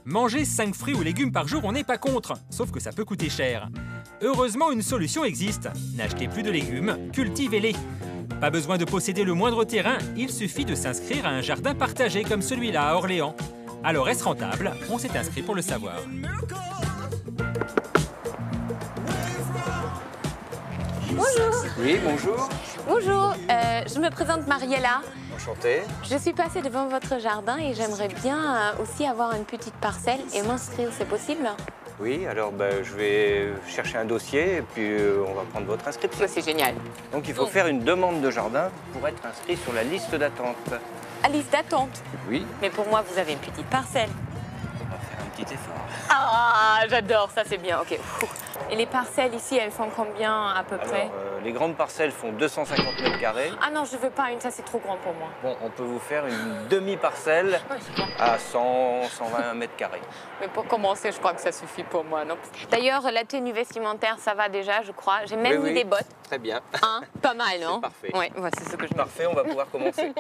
Manger 5 fruits ou légumes par jour, on n'est pas contre, sauf que ça peut coûter cher. Heureusement, une solution existe. N'achetez plus de légumes, cultivez-les. Pas besoin de posséder le moindre terrain, il suffit de s'inscrire à un jardin partagé comme celui-là à Orléans. Alors est-ce rentable? On s'est inscrit pour le savoir. Bonjour. Oui, bonjour. Bonjour, je me présente Mariella. Enchanté. Je suis passée devant votre jardin et j'aimerais bien aussi avoir une petite parcelle et m'inscrire, c'est possible? Oui, alors je vais chercher un dossier et puis on va prendre votre inscription. C'est génial. Donc il faut faire une demande de jardin pour être inscrit sur la liste d'attente. À liste d'attente? Oui. Mais pour moi, vous avez une petite parcelle. On va faire un petit effort. Ah, j'adore, ça c'est bien, ok. Et les parcelles ici, elles font combien à peu près? Les grandes parcelles font 250 mètres carrés. Ah non, je veux pas une, ça c'est trop grand pour moi. Bon, on peut vous faire une demi-parcelle à 100, 120 mètres carrés. Mais pour commencer, je crois que ça suffit pour moi, non? D'ailleurs, la tenue vestimentaire, ça va déjà, je crois. J'ai même mis des bottes. Très bien. Hein? Pas mal, non? Parfait. Ouais, c'est ce que je Parfait, on va pouvoir commencer.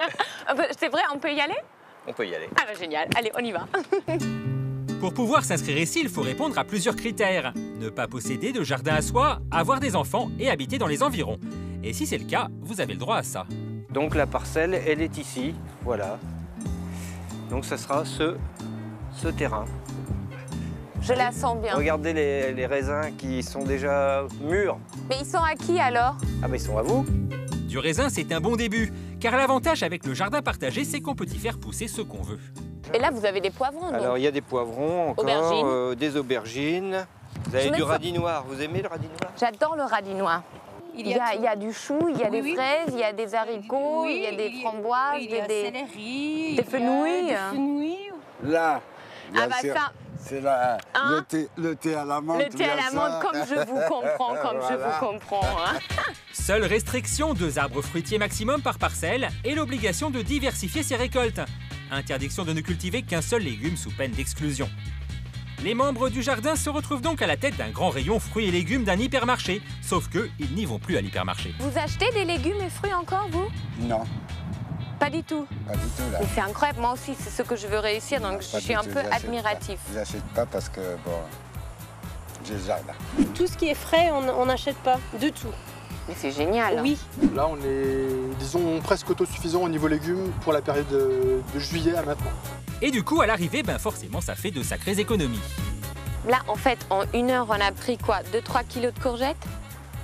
C'est vrai, on peut y aller? On peut y aller. Ah bah génial, allez, on y va. Pour pouvoir s'inscrire ici, il faut répondre à plusieurs critères. Ne pas posséder de jardin à soi, avoir des enfants et habiter dans les environs. Et si c'est le cas, vous avez le droit à ça. Donc la parcelle, elle est ici, voilà. Donc ça sera ce terrain. Je la sens bien. Regardez les raisins qui sont déjà mûrs. Mais ils sont à qui alors? Ah mais ils sont à vous. Du raisin, c'est un bon début, car l'avantage avec le jardin partagé, c'est qu'on peut y faire pousser ce qu'on veut. Et là, vous avez des poivrons, donc. Alors il y a des poivrons encore, Aubergines. des aubergines. Vous avez du radis noir. Vous aimez le radis noir? J'adore le radis noir. Il y a du chou, il y a des fraises, il y a des haricots, il y a des framboises, des fenouils. Là, bien sûr. Ça, c'est là, le thé à la menthe. le thé à la menthe, comme je vous comprends, je vous comprends. Hein. Seule restriction, 2 arbres fruitiers maximum par parcelle et l'obligation de diversifier ses récoltes. Interdiction de ne cultiver qu'un seul légume sous peine d'exclusion. Les membres du jardin se retrouvent donc à la tête d'un grand rayon fruits et légumes d'un hypermarché, sauf qu'ils n'y vont plus à l'hypermarché. Vous achetez des légumes et fruits encore, vous? Non, Pas du tout. pas du tout là. Mais c'est incroyable, moi aussi, c'est ce que je veux réussir, donc je suis un peu admiratif. Je n'achète pas parce que, bon, j'ai le jardin. Tout ce qui est frais, on n'achète pas, de tout. Mais c'est génial. Oui. Là, on est, disons, presque autosuffisant au niveau légumes pour la période de juillet à maintenant. Et du coup, à l'arrivée, forcément, ça fait de sacrées économies. Là, en fait, en 1 heure, on a pris quoi? 2-3 kilos de courgettes?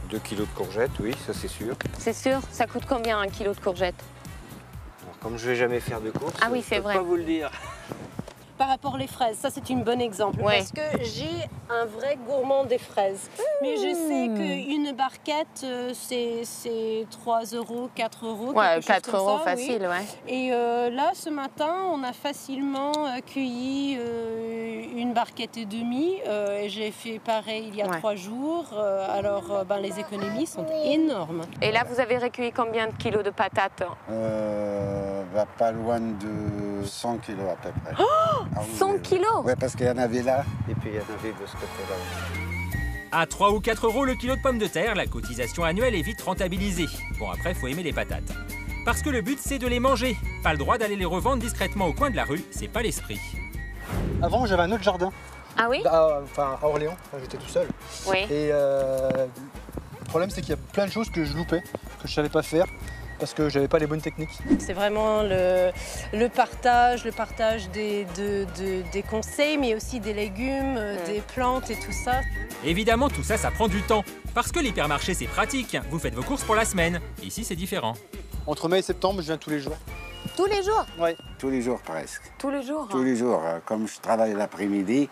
2 kilos de courgettes, oui, ça c'est sûr. C'est sûr? Ça coûte combien 1 kilo de courgettes? Alors, comme je vais jamais faire de courses, Ah oui, c'est je peux vrai. pas vous le dire. Par rapport aux fraises, ça c'est un bon exemple. Ouais. Parce que j'ai un vrai gourmand des fraises. Mais je sais qu'une barquette, c'est 3 €, 4 €. Ouais, 4 € € facile, ouais. Et là, ce matin, on a facilement cueilli une barquette et demie. Et j'ai fait pareil il y a 3 jours. Alors, les économies sont énormes. Et là, vous avez recueilli combien de kilos de patates? Pas loin de 100 kilos à peu près. Oh, 100 kilos? Oui, parce qu'il y en avait là. Et puis il y en avait de ce côté-là. À 3 ou 4 € le kilo de pommes de terre, la cotisation annuelle est vite rentabilisée. Bon, après, faut aimer les patates. Parce que le but, c'est de les manger. Pas le droit d'aller les revendre discrètement au coin de la rue, c'est pas l'esprit. Avant, j'avais un autre jardin. Ah oui? À Orléans, j'étais tout seul. Oui. Et le problème, c'est qu'il y a plein de choses que je loupais, que je savais pas faire, parce que j'avais pas les bonnes techniques. C'est vraiment le partage des conseils, mais aussi des légumes, des plantes et tout ça. Évidemment, tout ça, ça prend du temps. Parce que l'hypermarché, c'est pratique. Vous faites vos courses pour la semaine. Ici, c'est différent. Entre mai et septembre, je viens tous les jours. Tous les jours? Oui. Tous les jours presque. Tous les jours? Tous les jours. Comme je travaille l'après-midi,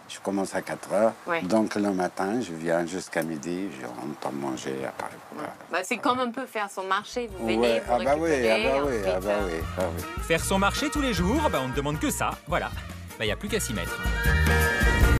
je commence à 4 heures. Ouais. Donc le matin, je viens jusqu'à midi, je rentre pour manger après. C'est comme un peu faire son marché. Vous venez, Ouais. vous récupérez. Oui. Faire son marché tous les jours, on ne demande que ça. Voilà. Il n'y a plus qu'à s'y mettre.